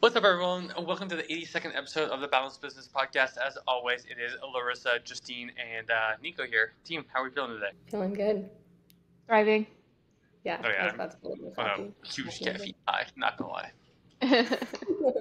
What's up, everyone? Welcome to the 82nd episode of the Balanced Business Podcast. As always, it is Larissa, Justine, and Nico here. Team, how are we feeling today? Feeling good. Thriving. Yeah, Oh, yeah, I was about to pull the I'm coffee. a huge caffeine high, not gonna lie. Oh,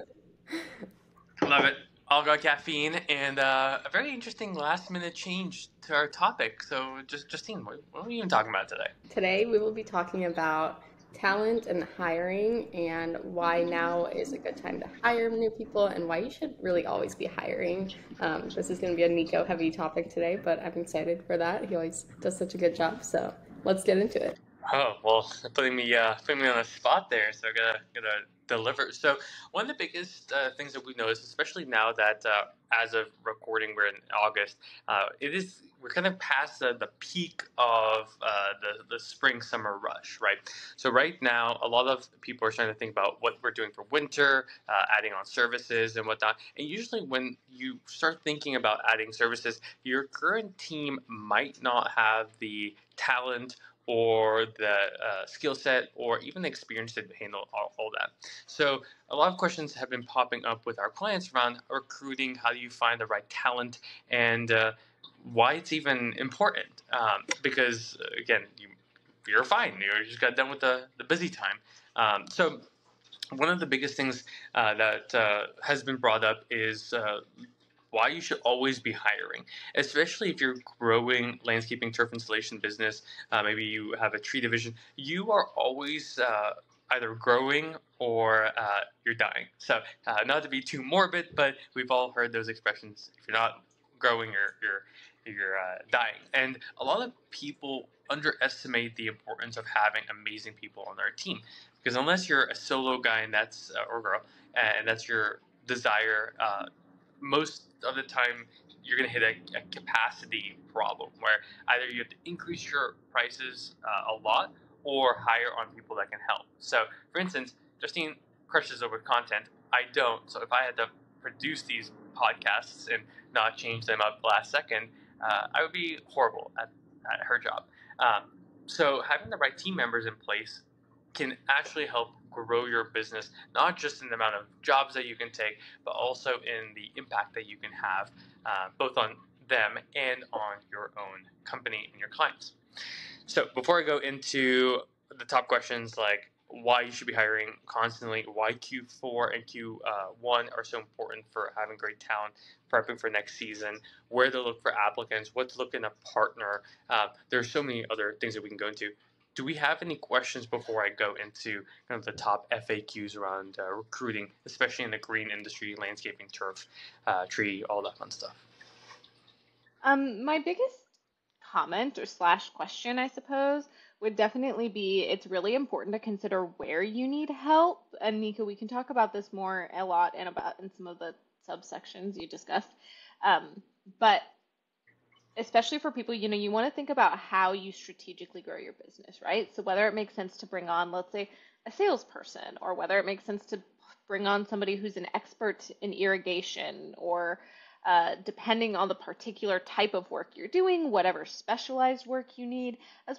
Love it. All got caffeine, and a very interesting last-minute change to our topic. So, Justine, what are we even talking about today? Today we will be talking about talent and hiring and why now is a good time to hire new people and why you should really always be hiring. This is going to be a Nico heavy topic today, but I'm excited for that. He always does such a good job. So let's get into it. Oh, well, putting me on the spot there, so I gotta deliver. So one of the biggest things that we noticed, especially now that as of recording we're in August, we're kind of past the peak of the spring summer rush, right? So right now, a lot of people are starting to think about what we're doing for winter, adding on services and whatnot. And usually, when you start thinking about adding services, your current team might not have the talent or the skill set or even the experience to handle all that. So a lot of questions have been popping up with our clients around recruiting. How do you find the right talent, and why it's even important? Because again, you're fine. You just got done with the busy time. So one of the biggest things that has been brought up is why you should always be hiring, especially if you're growing landscaping turf installation business. Maybe you have a tree division. You are always either growing or you're dying. So not to be too morbid, but we've all heard those expressions. If you're not growing, you're dying. And a lot of people underestimate the importance of having amazing people on their team, because unless you're a solo guy and that's or girl, and that's your desire, most of the time you're going to hit a capacity problem where either you have to increase your prices a lot or hire on people that can help. So, for instance, Justine crushes over content. I don't. So, if I had to produce these podcasts and not change them up last second, I would be horrible at her job. So, having the right team members in place can actually help grow your business, not just in the amount of jobs that you can take, but also in the impact that you can have both on them and on your own company and your clients. So before I go into the top questions like why you should be hiring constantly, why Q4 and Q1 are so important for having great talent, prepping for next season, where to look for applicants, what to look in a partner. There's so many other things that we can go into. Do we have any questions before I go into kind of the top FAQs around recruiting, especially in the green industry, landscaping, turf, tree, all that fun stuff? my biggest comment or slash question, I suppose, would definitely be it's really important to consider where you need help. And Nika, we can talk about this more a lot and about in some of the subsections you discussed. But especially for people, you want to think about how you strategically grow your business, right? So whether it makes sense to bring on, let's say, a salesperson, or whether it makes sense to bring on somebody who's an expert in irrigation, or depending on the particular type of work you're doing, whatever specialized work you need, as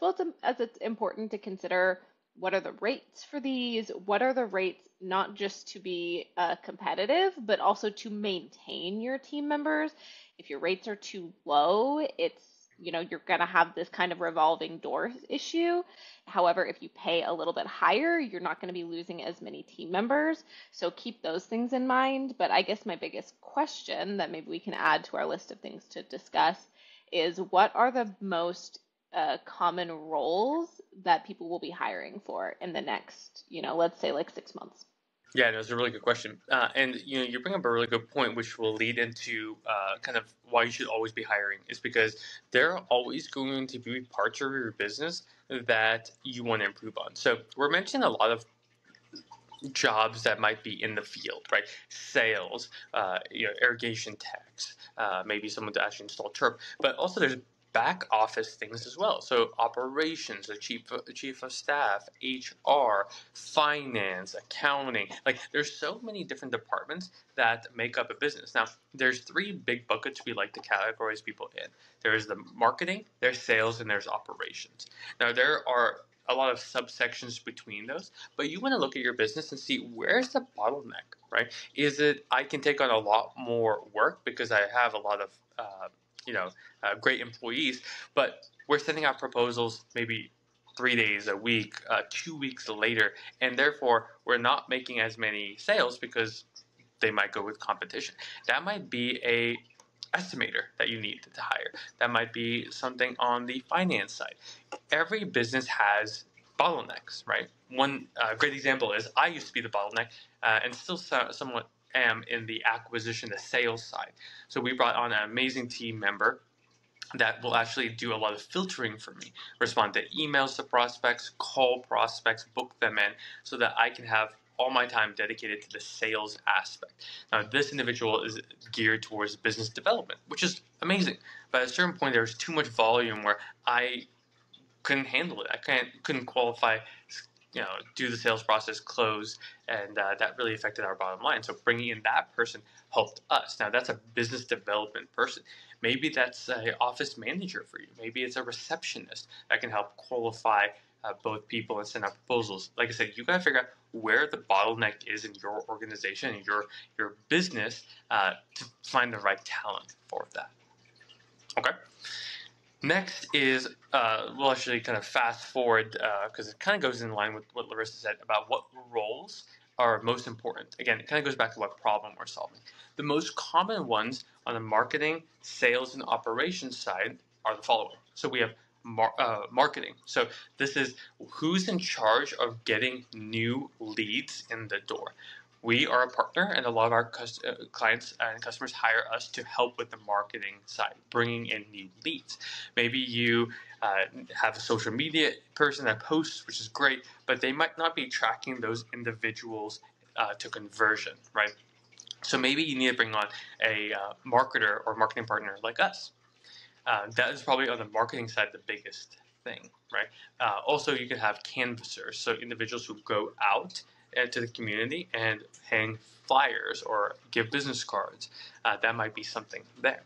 it's important to consider what are the rates for these, what are the rates not just to be competitive, but also to maintain your team members. If your rates are too low, you're going to have this kind of revolving door issue. However, if you pay a little bit higher, you're not going to be losing as many team members. So keep those things in mind. But I guess my biggest question that maybe we can add to our list of things to discuss is what are the most common roles that people will be hiring for in the next, let's say like 6 months? Yeah, no, it's a really good question, and you bring up a really good point, which will lead into kind of why you should always be hiring. Is because there are always going to be parts of your business that you want to improve on. So we're mentioning a lot of jobs that might be in the field, right? Sales, irrigation techs, maybe someone to actually install turf, but also there's back office things as well. So operations, the chief of staff, HR, finance, accounting. Like there's so many different departments that make up a business. Now there's three big buckets we like to categorize people in. There's the marketing, there's sales, and there's operations. Now there are a lot of subsections between those, but you want to look at your business and see where's the bottleneck, right? Is it I can take on a lot more work because I have a lot of great employees, but we're sending out proposals maybe 3 days a week, 2 weeks later, and therefore we're not making as many sales because they might go with competition. That might be a estimator that you need to hire. That might be something on the finance side. Every business has bottlenecks, right? One great example is I used to be the bottleneck and still somewhat am in the acquisition, the sales side. So we brought on an amazing team member that will actually do a lot of filtering for me, respond to emails to prospects, call prospects, book them in, so that I can have all my time dedicated to the sales aspect. Now, this individual is geared towards business development, which is amazing. But at a certain point, there's too much volume where I couldn't handle it. Couldn't qualify, do the sales process, close, and that really affected our bottom line. So bringing in that person helped us. Now that's a business development person. Maybe that's an office manager for you. Maybe it's a receptionist that can help qualify both people and send out proposals. Like I said, you got to figure out where the bottleneck is in your organization and your business to find the right talent for that. Okay. Next is, we'll actually kind of fast forward because it kind of goes in line with what Larissa said about what roles are most important. Again, it kind of goes back to what problem we're solving. The most common ones on the marketing, sales, and operations side are the following. So we have marketing. So this is who's in charge of getting new leads in the door. We are a partner, and a lot of our clients and customers hire us to help with the marketing side, bringing in new leads. Maybe you have a social media person that posts, which is great, but they might not be tracking those individuals to conversion, right? So maybe you need to bring on a marketer or marketing partner like us. That is probably on the marketing side the biggest thing, right? Also, you can have canvassers, so individuals who go out to the community and hang flyers or give business cards. That might be something there.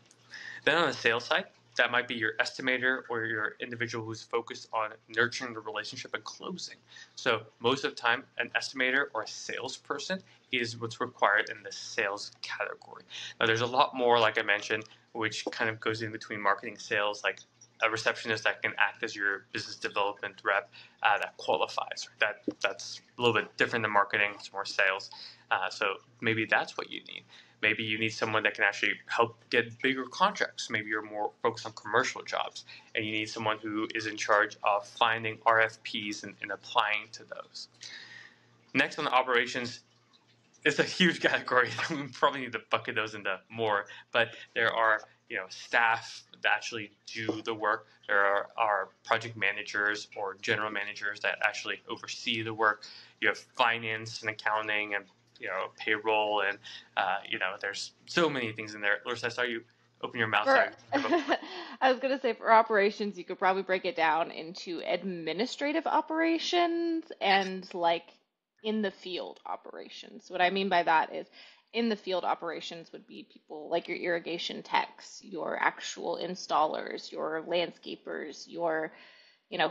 Then on the sales side, that might be your estimator or your individual who's focused on nurturing the relationship and closing. So most of the time, an estimator or a salesperson is what's required in the sales category. Now, there's a lot more, like I mentioned, which kind of goes in between marketing sales, like a receptionist that can act as your business development rep that qualifies. That's a little bit different than marketing. It's more sales. So maybe that's what you need. Maybe you need someone that can actually help get bigger contracts. Maybe you're more focused on commercial jobs, and you need someone who is in charge of finding RFPs and applying to those. Next on the operations, it's a huge category. We probably need to bucket those into more, but there are staff that actually do the work. There are project managers or general managers that actually oversee the work. You have finance and accounting and payroll, and there's so many things in there. Larissa, I saw you open your mouth. I was going to say for operations, you could probably break it down into administrative operations and like in the field operations. What I mean by that is in the field operations would be people like your irrigation techs, your actual installers, your landscapers, your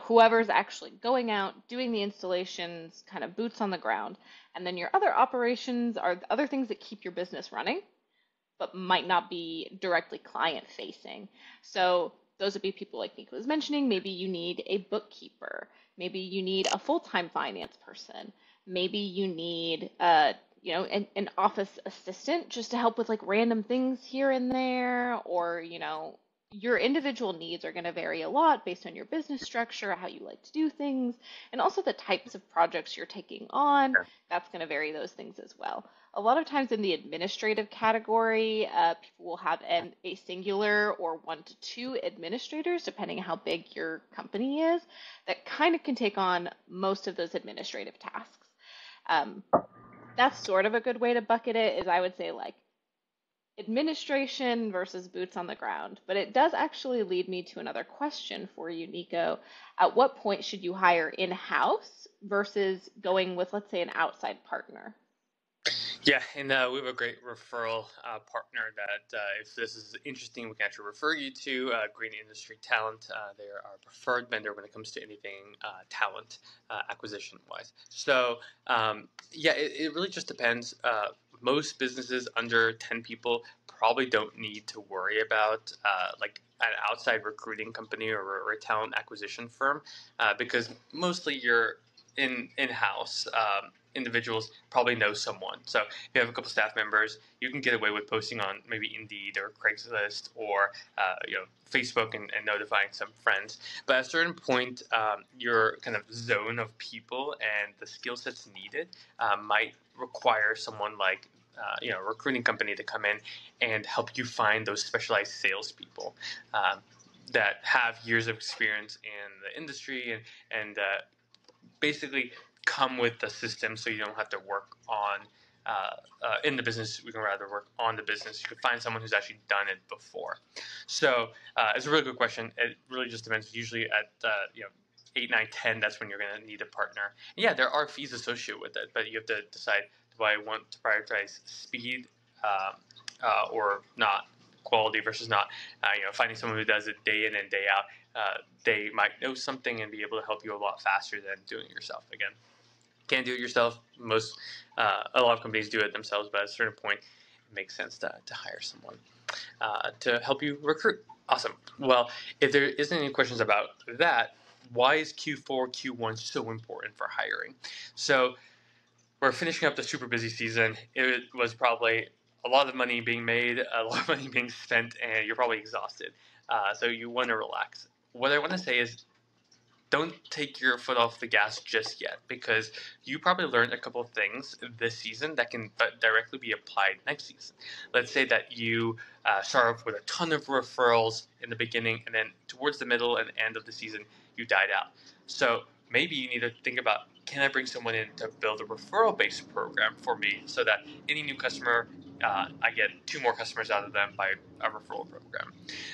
whoever's actually going out, doing the installations, kind of boots on the ground. And then your other operations are other things that keep your business running, but might not be directly client facing. So those would be people like Nico was mentioning. Maybe you need a bookkeeper. Maybe you need a full-time finance person. Maybe you need an office assistant just to help with like random things here and there, or your individual needs are going to vary a lot based on your business structure, how you like to do things, and also the types of projects you're taking on. That's going to vary those things as well. A lot of times in the administrative category, people will have a singular or 1 to 2 administrators, depending on how big your company is, that kind of can take on most of those administrative tasks. That's sort of a good way to bucket it, is I would say like administration versus boots on the ground. But it does actually lead me to another question for you, Nico. At what point should you hire in-house versus going with, let's say, an outside partner? Yeah, and we have a great referral partner that if this is interesting, we can actually refer you to Green Industry Talent. They are our preferred vendor when it comes to anything talent acquisition wise. So, yeah, it really just depends. Most businesses under 10 people probably don't need to worry about like an outside recruiting company or a talent acquisition firm because mostly you're in-house. Individuals probably know someone. So if you have a couple staff members, you can get away with posting on maybe Indeed or Craigslist or Facebook and notifying some friends. But at a certain point, your kind of zone of people and the skill sets needed might require someone like a recruiting company to come in and help you find those specialized salespeople that have years of experience in the industry and basically come with the system so you don't have to work on in the business. We can rather work on the business. You can find someone who's actually done it before. So it's a really good question. It really just depends. Usually at 8, 9, 10, that's when you're going to need a partner. And yeah, there are fees associated with it, but you have to decide, do I want to prioritize speed or not, quality versus not. Finding someone who does it day in and day out, they might know something and be able to help you a lot faster than doing it yourself. Again, can't do it yourself. A lot of companies do it themselves, but at a certain point, it makes sense to hire someone to help you recruit. Awesome. Well, if there isn't any questions about that, why is Q4, Q1 so important for hiring? So we're finishing up the super busy season. It was probably a lot of money being made, a lot of money being spent, and you're probably exhausted. So you want to relax. What I want to say is don't take your foot off the gas just yet because you probably learned a couple of things this season that can directly be applied next season. Let's say that you start off with a ton of referrals in the beginning and then towards the middle and end of the season you died out. So maybe you need to think about, can I bring someone in to build a referral based program for me so that any new customer, I get 2 more customers out of them by a referral program.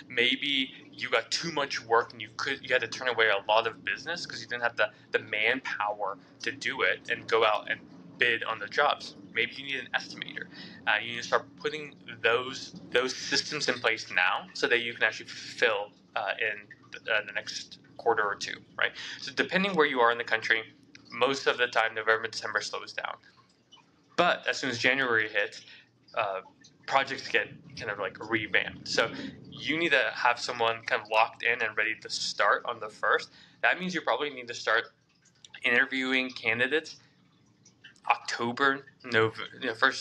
Maybe you got too much work and you had to turn away a lot of business because you didn't have the manpower to do it and go out and bid on the jobs. Maybe you need an estimator. You need to start putting those systems in place now so that you can actually fulfill in the next quarter or 2, right? So depending where you are in the country, most of the time November, December slows down. But as soon as January hits, projects get kind of like revamped. So you need to have someone kind of locked in and ready to start on the 1st. That means you probably need to start interviewing candidates October, November,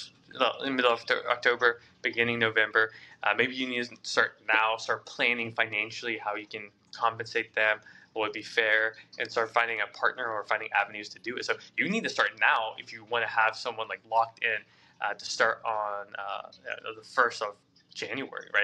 in the middle of October, beginning November. Maybe you need to start planning financially how you can compensate them, what would be fair, and start finding a partner or finding avenues to do it. So you need to start now if you want to have someone like locked in to start on the 1st of January, right?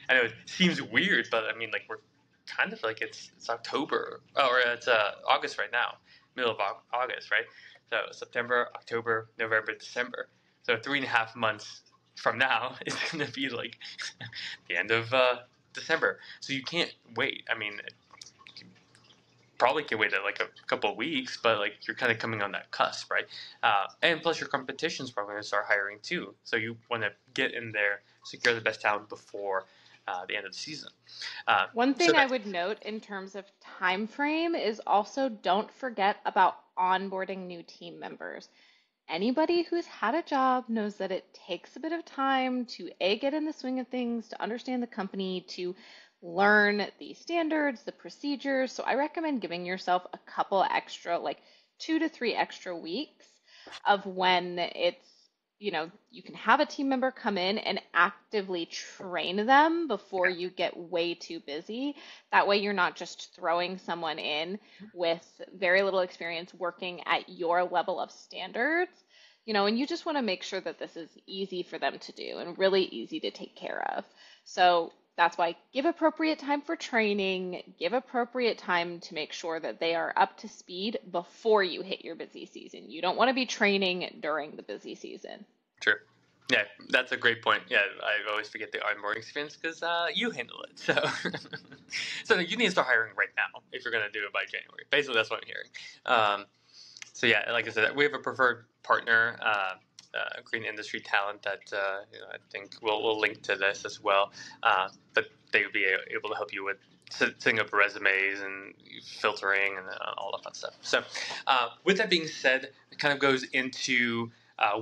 I know it seems weird, but I mean, like we're kind of like it's October or it's August right now, middle of August, right? So September, October, November, December. So 3.5 months from now is going to be like the end of December. So you can't wait. I mean, you probably can wait like a couple of weeks, but like you're kind of coming on that cusp, right? And plus your competition's probably going to start hiring too. So you want to get in there, secure the best talent before the end of the season. One So thing I would note in terms of time frame is also don't forget about onboarding new team members. Anybody who's had a job knows that it takes a bit of time to get in the swing of things, to understand the company, to learn the standards, the procedures. So I recommend giving yourself a couple extra, like 2 to 3 extra weeks of when you can have a team member come in and actively train them before you get way too busy. That way you're not just throwing someone in with very little experience working at your level of standards, and you just want to make sure that this is easy for them to do and really easy to take care of. So that's why give appropriate time for training, give appropriate time to make sure that they are up to speed before you hit your busy season. You don't want to be training during the busy season. Sure. Yeah, that's a great point. Yeah, I always forget the onboarding experience because you handle it. So, so you need to start hiring right now if you're going to do it by January. Basically, that's what I'm hearing. So yeah, like I said, we have a preferred partner green industry talent that I think we'll link to this as well. But they would be able to help you with setting up resumes and filtering and all that fun stuff. So with that being said, it kind of goes into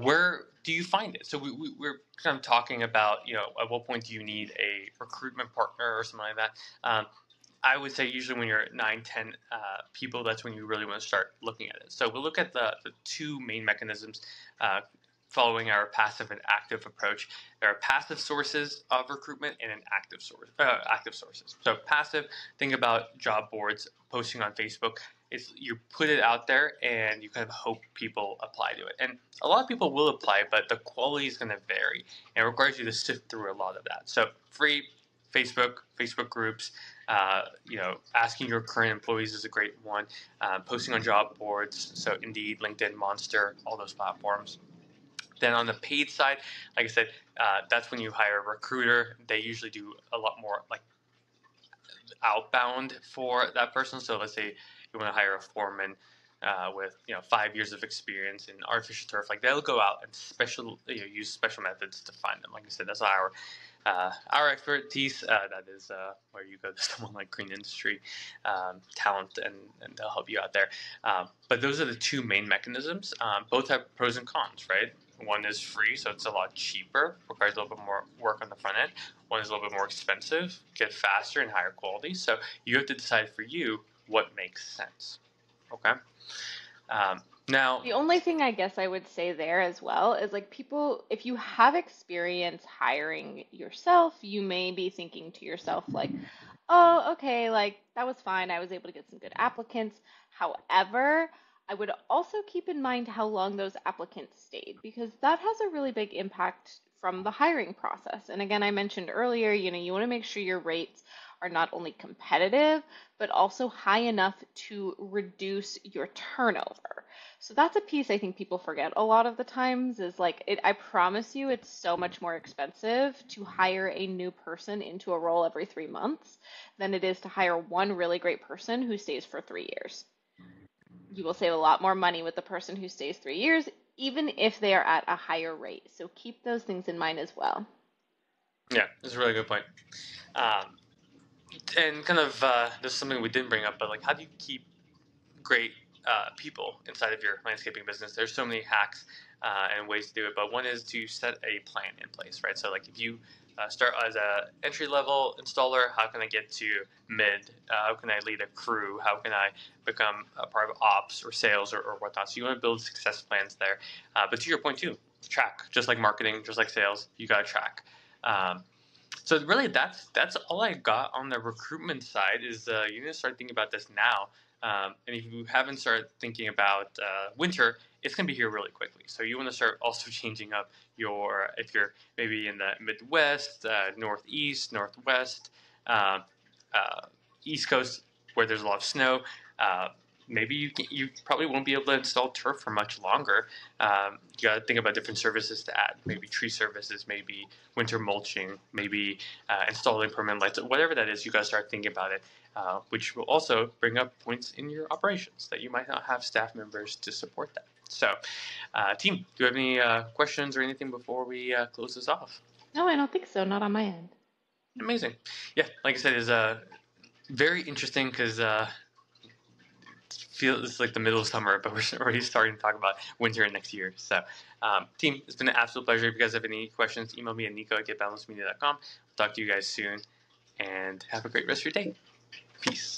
where do you find it? So we're kind of talking about, at what point do you need a recruitment partner or something like that. I would say usually when you're at 9, 10 people, that's when you really want to start looking at it. So we'll look at the two main mechanisms following our passive and active approach. There are passive sources of recruitment and an active sources. So passive, think about job boards, posting on Facebook. It's you put it out there and you kind of hope people apply to it. And a lot of people will apply, but the quality is going to vary and it requires you to sift through a lot of that. So free Facebook groups, asking your current employees is a great one. Posting on job boards, so Indeed, LinkedIn, Monster, all those platforms. Then on the paid side, like I said, that's when you hire a recruiter. They usually do a lot more like outbound for that person. So let's say you want to hire a foreman with 5 years of experience in artificial turf, like they'll go out and use special methods to find them. Like I said, that's our expertise. That is where you go to someone like Green Industry Talent, and they'll help you out there. But those are the two main mechanisms. Both have pros and cons, right? One is free, so it's a lot cheaper, requires a little bit more work on the front end. One is a little bit more expensive, get faster and higher quality. So you have to decide for you what makes sense. Okay. Now, the only thing I guess I would say there as well is like people, if you have experience hiring yourself, you may be thinking to yourself like, oh, okay, like that was fine. I was able to get some good applicants. However, I would also keep in mind how long those applicants stayed because that has a really big impact from the hiring process. And again, I mentioned earlier, you want to make sure your rates are not only competitive, but also high enough to reduce your turnover. So that's a piece I think people forget a lot of the times is like, I promise you, it's so much more expensive to hire a new person into a role every 3 months than it is to hire one really great person who stays for 3 years. You will save a lot more money with the person who stays 3 years, even if they are at a higher rate. So keep those things in mind as well. Yeah, that's a really good point. And kind of, this is something we didn't bring up, but like, how do you keep great people inside of your landscaping business? There's so many hacks and ways to do it, but one is to set a plan in place, right? So like if you start as a entry level installer, how can I get to mid? How can I lead a crew? How can I become a part of ops or sales or whatnot? So you want to build success plans there. But to your point too, track, just like marketing, just like sales, you got to track. So really, that's all I got on the recruitment side. Is you need to start thinking about this now. And if you haven't started thinking about winter, it's going to be here really quickly. So you want to start also changing up if you're maybe in the Midwest, Northeast, Northwest, uh, East Coast, where there's a lot of snow. Maybe you probably won't be able to install turf for much longer. You got to think about different services to add. Maybe tree services, maybe winter mulching, maybe installing permanent lights, whatever that is. You got to start thinking about it, which will also bring up points in your operations that you might not have staff members to support that. So, team, do you have any questions or anything before we close this off? No, I don't think so. Not on my end. Amazing. Yeah, like I said, it's very interesting because it's like the middle of summer, but we're already starting to talk about winter next year. So, team, it's been an absolute pleasure. If you guys have any questions, email me at nico@getbalancemedia.com. We'll talk to you guys soon, and have a great rest of your day. Peace.